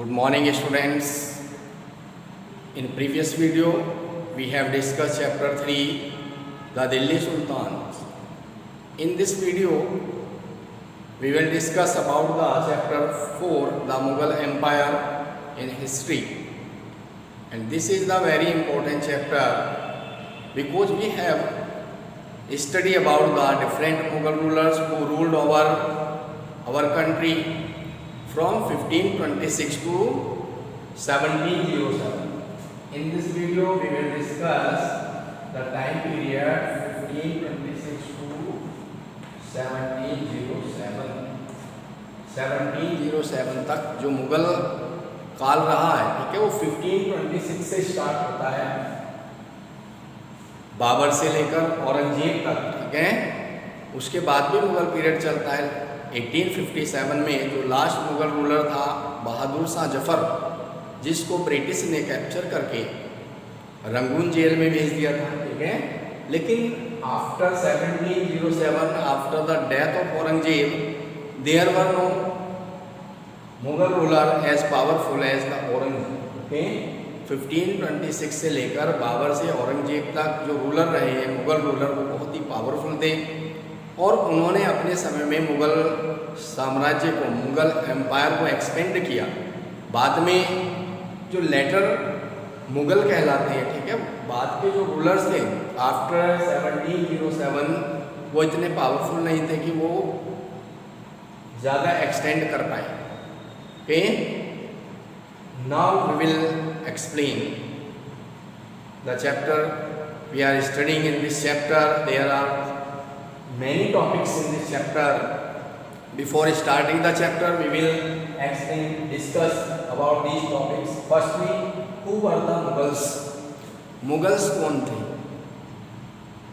Good morning students. In previous video we have discussed chapter 3, the Delhi Sultans. In this video we will discuss about the chapter 4, the Mughal Empire in history. And this is the very important chapter because we have studied about the different Mughal rulers who ruled over our country from 1526 to 1707. In this video we will discuss the time period 1526 to 1707. 1707 तक जो मुगल काल रहा है, ठीक है, वो 1526 से start होता है, बाबर से लेकर औरंगजेब तक, ठीक है। उसके बाद भी मुगल पीरियड चलता है। 1857 में जो लास्ट मुगल रूलर था बहादुर शाह जफर, जिसको ब्रिटिश ने कैप्चर करके रंगून जेल में भेज दिया था, ठीक है। लेकिन after 1707, after the death of Aurangzeb, there were no Mughal ruler as powerful as the Aurangzeb, okay. 1526 से लेकर बाबर से औरंगजेब तक जो रूलर रहे हैं मुगल रूलर, वो बहुत ही पावरफुल थे और उन्होंने अपने समय में मुगल साम्राज्य को, मुगल एम्पायर को एक्सपेंड किया। बाद में जो लेटर मुगल कहलाते हैं, ठीक है, बाद के जो रूलर्स थे आफ्टर 1707, वो इतने पावरफुल नहीं थे कि वो ज़्यादा एक्सटेंड कर पाए, okay. Now we will explain the chapter we are studying. In this chapter there are many topics in this chapter. Before starting the chapter we will discuss about these topics. Firstly, who were the Mughals? Mughals कौन थे,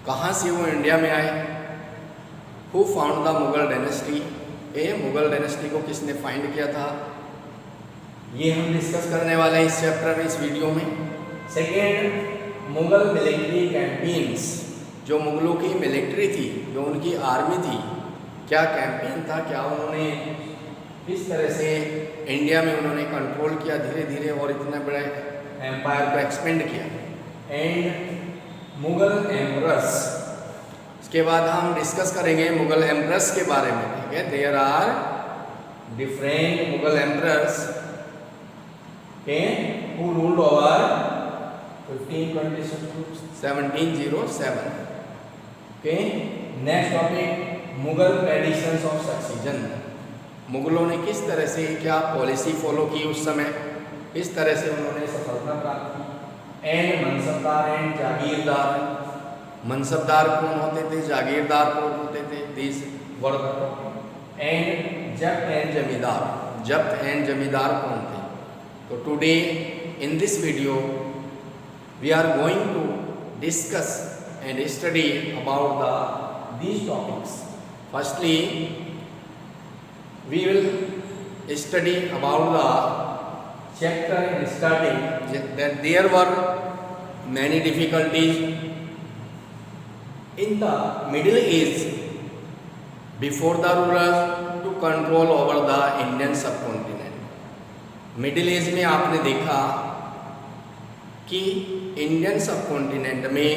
कहाँ से वो India में आए? Who found the Mughal dynasty? Mughal dynasty को किसने find किया था, ये हम डिस्कस करने वाले हैं इस चैप्टर में, इस वीडियो में। सेकेंड, मुगल मिलिट्री कैंपेन्स, जो मुगलों की मिलिट्री थी, जो उनकी आर्मी थी, क्या कैंपेन था, क्या उन्होंने किस तरह से इंडिया में उन्होंने कंट्रोल किया धीरे धीरे और इतने बड़े एम्पायर को एक्सपेंड किया। एंड मुगल एम्परर्स, इसके बाद हम डिस्कस करेंगे मुगल एम्परर्स के बारे में, ठीक है। There are different Mughal emperors who ruled over 1526 to 1707, okay. Next topic, Mughal traditions of succession, मुगलों ने किस तरह से क्या पॉलिसी फॉलो की उस समय, किस तरह से उन्होंने सफलता प्राप्त की। एंड मनसबदार एंड जागीरदार, मनसबदार कौन होते थे, जागीरदार कौन होते थे, this were the topic. And जब्त एंड जमींदार, जब्त एंड जमींदार कौन थे। तो today in this video we are going to discuss and study about these topics. Firstly, we will study about the chapter in starting that there were many difficulties in the Middle Age before the rulers to control over the Indian subcontinent. Middle age में आपने देखा कि Indian subcontinent में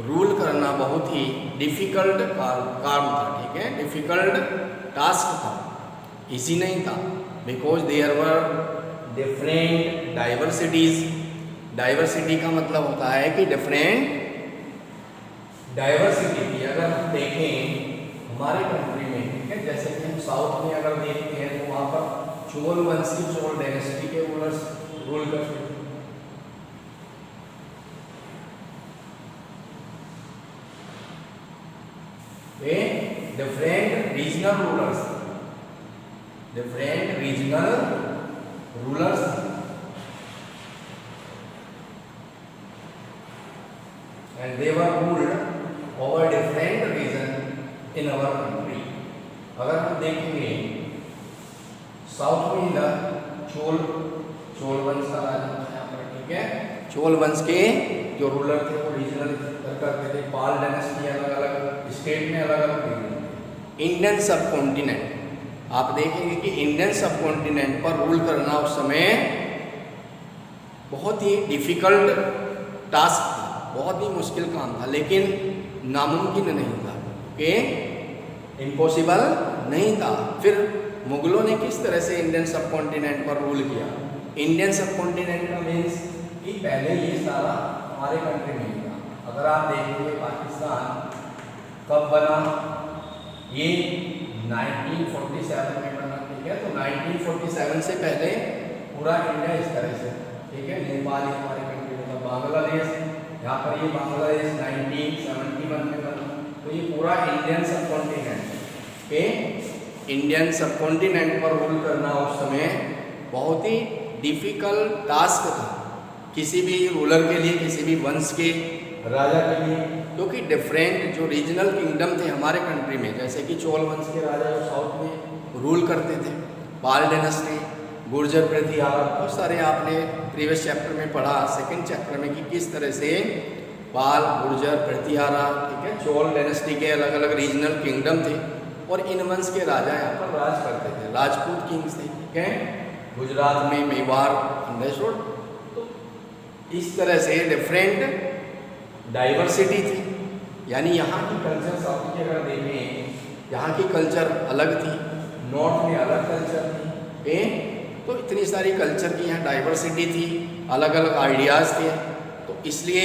rule करना बहुत ही difficult काम था, ठीक है, डिफ़िकल्ट टास्क था, इजी नहीं था। Because there were different diversities. Diversity का मतलब होता है कि डिफरेंट डाइवर्सिटी थी। अगर हम देखें हमारे कंट्री में, ठीक है, जैसे कि हम साउथ में अगर देखते हैं तो वहाँ पर चोल वंश की, चोल डायनेस्टी के रूलर्स रूल करते थे। different regional rulers, different regional rulers, and they were ruled over different region in our country. अगर हम देखेंगे साउथ में चोल वंश का राज था यहाँ पर, ठीक है। चोल वंश के जो रूलर थे वो रीजनल करते थे, पाल डायनेस्टी अलग अलग स्टेट में अलग अलग। इंडियन सब कॉन्टिनेंट आप देखेंगे कि इंडियन सब कॉन्टिनेंट पर रूल करना उस समय बहुत ही डिफ़िकल्ट टास्क था, बहुत ही मुश्किल काम था, लेकिन नामुमकिन नहीं था, कि इम्पॉसिबल नहीं था। फिर मुगलों ने किस तरह से इंडियन सब कॉन्टिनेंट पर रूल किया? इंडियन सब कॉन्टिनेंट का मीन्स कि पहले ये सारा हमारे कंट्री में ही था। अगर आप देखेंगे पाकिस्तान कब बना, ये 1947 में बना, ठीक है। तो 1947 से पहले पूरा इंडिया इस तरह से, ठीक है। नेपाल हमारे कंट्री में था, बांग्लादेश, यहाँ पर ये बांग्लादेश 1971 में बना। तो ये पूरा इंडियन सब कॉन्टिनेंट पे, इंडियन सब कॉन्टिनेंट पर रूल करना उस समय बहुत ही डिफ़िकल्ट टास्क था किसी भी रूलर के लिए, किसी भी वंश के राजा के लिए, क्योंकि डिफरेंट जो रीजनल किंगडम थे हमारे कंट्री में, जैसे कि चोल वंश के राजा जो साउथ में रूल करते थे, पाल डायनेस्टी, गुर्जर प्रतिहारा, बहुत सारे आपने प्रीवियस चैप्टर में पढ़ा, सेकंड चैप्टर में, कि किस तरह से पाल, गुर्जर, प्रतिहारा, ठीक है, चोल डायनेस्टी के अलग अलग रीजनल किंगडम थे और इन वंश के राजा यहाँ पर राज करते थे, राजपूत किंग्स थे, ठीक है। गुजरात में मेवाड़, अंडरस्टूड। तो इस तरह से डिफरेंट डाइवर्सिटी थी, यानी यहाँ की कल्चर, साउथ की अगर देखें, यहाँ की कल्चर अलग थी, नॉर्थ में अलग कल्चर थी, तो इतनी सारी कल्चर की यहाँ डाइवर्सिटी थी, अलग अलग आइडियाज़ थे। तो इसलिए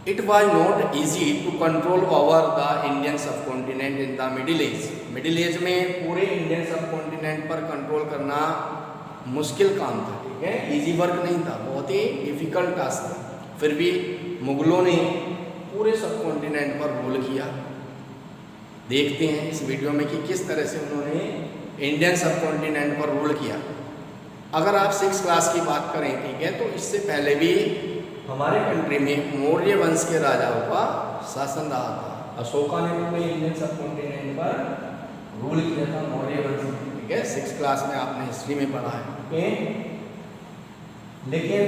it was not easy to control over the Indian subcontinent in the middle age. Middle age में पूरे इंडियन सब कॉन्टिनेंट पर कंट्रोल करना मुश्किल काम था, ठीक है, ईजी वर्क नहीं था, बहुत ही डिफ़िकल्ट टास्क था। फिर भी मुगलों ने पूरे सब कॉन्टिनेंट पर रूल किया। देखते हैं इस वीडियो में कि किस तरह से उन्होंने इंडियन सब कॉन्टिनेंट पर रूल किया। अगर आप 6th क्लास की बात करें, ठीक है, तो इससे पहले भी हमारे कंट्री में मौर्य वंश के राजाओं का शासन रहा था। अशोका ने पूरे इंडियन सब कॉन्टिनेंट पर रूल किया था, मौर्य वंश, ठीक है, 6th क्लास में आपने हिस्ट्री में पढ़ा है, ठीक। लेकिन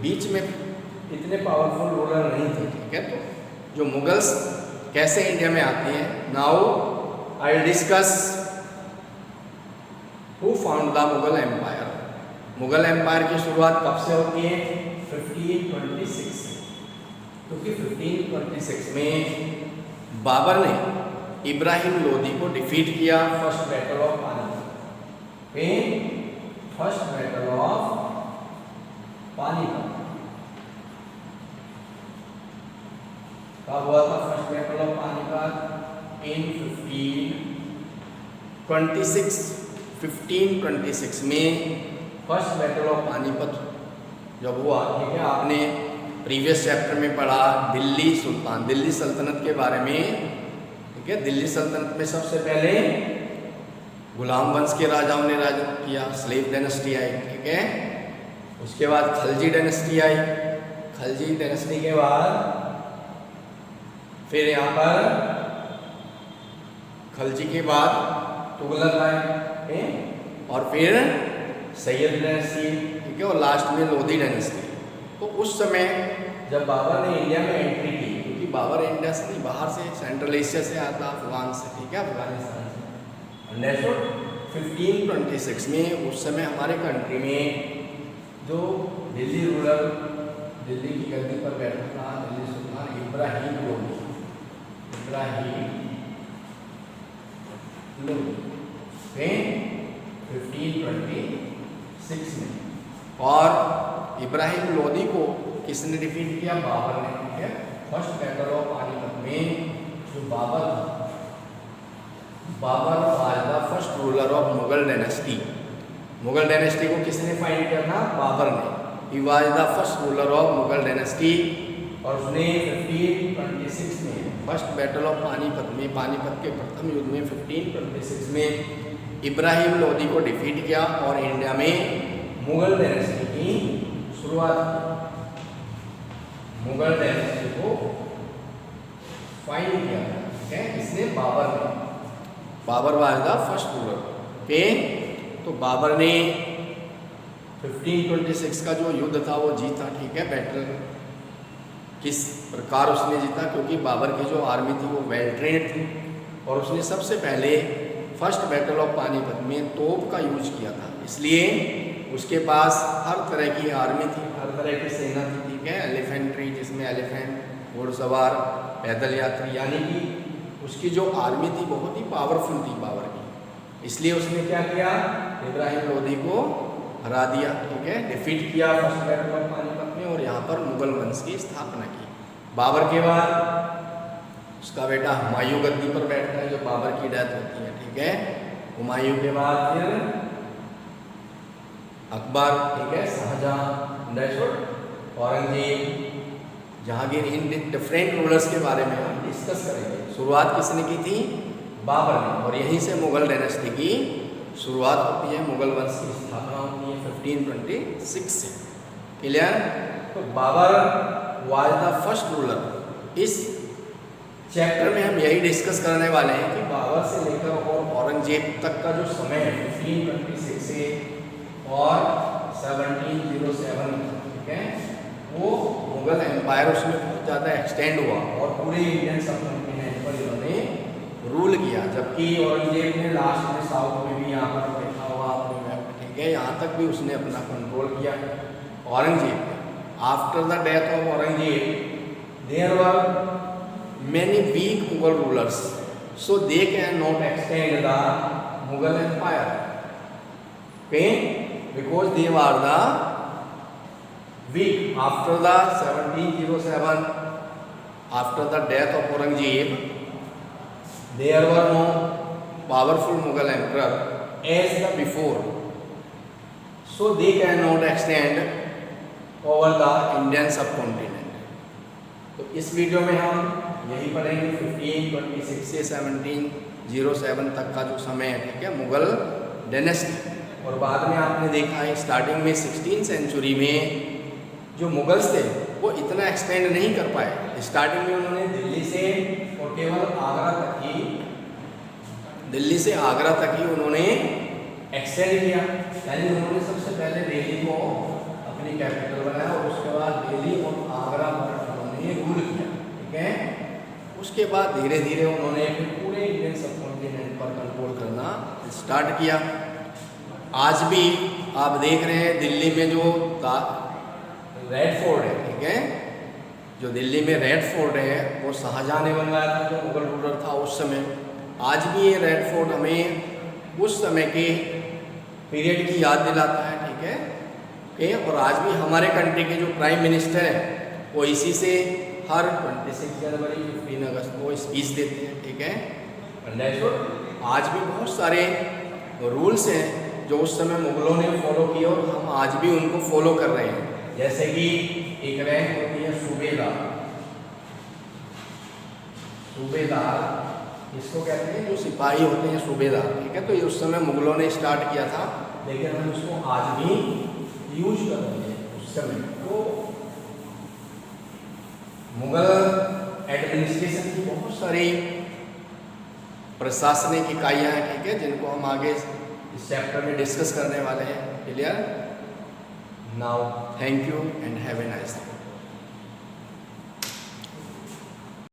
बीच में इतने पावरफुल रूलर नहीं थे, ठीक है। तो जो मुगल्स कैसे इंडिया में आते हैं, now I discuss who found the Mughal empire. Mughal empire की शुरुआत कब से होती है? 1526 से, क्योंकि 1526 में बाबर ने इब्राहिम लोदी को डिफीट किया first battle of Panipat, first battle of Panipat कब हुआ था? फर्स्ट बैटल ऑफ पानीपत इन 1526 में फर्स्ट बैटल ऑफ पानीपत जब हुआ, ठीक है। आपने प्रीवियस चैप्टर में पढ़ा दिल्ली सुल्तान, दिल्ली सल्तनत के बारे में, ठीक है। दिल्ली सल्तनत में सबसे पहले गुलाम वंश के राजाओं ने राज किया, स्लेव डायनेस्टी आई, ठीक है। उसके बाद खलजी डायनेस्टी आई, खलजी डायनेस्टी के बाद फिर यहाँ पर खलजी के बाद तुगलक आए, और फिर सैयद डायनेस्टी, ठीक है, और लास्ट में लोधी डायनेस्टी। तो उस समय जब बाबर ने इंडिया में एंट्री की, क्योंकि बाबर इंडिया से नहीं, बाहर से, सेंट्रल एशिया से आता, अफगान से, ठीक है, अफगानिस्तान से। 1526 में उस समय हमारे कंट्री में जो दिल्ली रूलर, दिल्ली की गद्दी पर बैठा था दिल्ली सुल्तान इब्राहिम लोदी, इब्राहिम लोदी 1526 में। और इब्राहिम लोदी को किसने डिफीट किया? बाबर ने, ठीक है। फर्स्ट बैटल ऑफ पानीपत में जो बाबर था, Babur was the first ruler of Mughal dynasty. Mughal dynasty को किसने फाइट किया था? बाबर ने। He was the first ruler of Mughal dynasty, और उसने 1526 में फर्स्ट बैटल ऑफ पानीपत में, पानीपत के प्रथम युद्ध में 1526 में इब्राहिम लोदी को डिफीट किया और इंडिया में मुगल डायनेस्टी की शुरुआत की। मुगल डायनेस्टी को फाइट किया, ठीक है, इसने बाबर ने। Babur was the first ruler, okay. तो बाबर ने 1526 का जो युद्ध था वो जीता, ठीक है। बैटल किस प्रकार उसने जीता? क्योंकि बाबर की जो आर्मी थी वो वेल ट्रेन्ड थी, और उसने सबसे पहले फर्स्ट बैटल ऑफ पानीपत में तोप का यूज किया था, इसलिए उसके पास हर तरह की आर्मी थी, हर तरह की सेना थी, ठीक है। एलिफेंट्री जिसमें एलिफेंट, घुड़सवार, पैदल यात्री, यानी कि उसकी जो आर्मी थी बहुत ही पावरफुल थी पावर की, इसलिए उसने क्या किया, इब्राहिम लोदी को हरा दिया, ठीक है, डिफीट किया फर्स्ट बैटल ऑफ पानीपत में और यहाँ पर मुगल वंश की स्थापना की। बाबर के बाद उसका बेटा हुमायूं गद्दी पर बैठता है, जो बाबर की डेथ होती है, ठीक है। हुमायूं के बाद फिर अकबर, ठीक है, शाहजहां, औरंगजेब, जहांगीर, इन डिफरेंट रूलर्स के बारे में हम डिस्कस करेंगे। शुरुआत किसने की थी, बाबर ने, और यहीं से मुगल डायनेस्टी की शुरुआत होती है, मुगल वंश की स्थापना होती है 1526 से। क्लियर? तो Babur was the first ruler. इस चैप्टर में हम यही डिस्कस करने वाले हैं कि बाबर से लेकर और औरंगजेब तक का जो समय है 1526 से और 1707, ठीक है, वो मुगल एम्पायर उसमें बहुत ज़्यादा एक्सटेंड हुआ और पूरे इंडियन सबकॉन्टिनेंट पर इन्होंने रूल किया, जबकि औरंगजेब ने लास्ट में साउथ में भी यहाँ पर देखा हुआ अपने मैप, ठीक है, यहाँ तक भी उसने अपना कंट्रोल किया। Aurangzeb, after the death of Aurangzeb there were many weak Mughal rulers, so they cannot extend the Mughal empire, okay, because they were the weak. After the 1707, after the death of Aurangzeb, there were no powerful Mughal emperor as the before, so they cannot extend over the Indian subcontinent. तो इस video में हम यही पढ़ेंगे 1526 से 1707 तक का जो समय है, ठीक है, मुगल डायनेस्टी। और बाद में आपने देखा है स्टार्टिंग में 16th सेंचुरी में जो मुगल्स थे वो इतना एक्सटेंड नहीं कर पाए। स्टार्टिंग में उन्होंने दिल्ली से और केवल आगरा तक ही, दिल्ली से आगरा तक ही उन्होंने एक्सटेंड किया, यानी उन्होंने सबसे पहले दिल्ली को अपनी कैपिटल बनाया और उसके बाद दिल्ली और आगरा पर रूल किया, ठीक है। उसके बाद धीरे धीरे उन्होंने पूरे इंडियन सबकॉन्टिनेंट पर कंट्रोल करना स्टार्ट किया। आज भी आप देख रहे हैं दिल्ली में जो रेड फोर्ट है, ठीक है, जो दिल्ली में रेड फोर्ट है वो शाहजहां ने बनवाया था, जो मुगल रूलर था उस समय। आज भी ये रेड फोर्ट हमें उस समय के पीरियड की याद दिलाता है, ठीक है, ओके। और आज भी हमारे कंट्री के जो प्राइम मिनिस्टर हैं वो इसी से हर 26 जनवरी 15 अगस्त को स्पीच देते हैं, ठीक है। आज भी बहुत सारे रूल्स हैं जो उस समय मुगलों ने फॉलो किए और हम आज भी उनको फॉलो कर रहे हैं। जैसे कि एक रैंक होती है सूबेदार, सूबेदार इसको कहते हैं जो सिपाही होते हैं सूबेदार, ठीक है। तो ये उस समय मुगलों ने स्टार्ट किया था, लेकिन हम उसको आज भी यूज कर रहे हैं उस समय। तो मुगल एडमिनिस्ट्रेशन की बहुत सारी प्रशासनिक इकाइयाँ हैं, ठीक है, जिनको हम आगे इस चैप्टर में डिस्कस करने वाले हैं। Clear? Now thank you and have a nice day.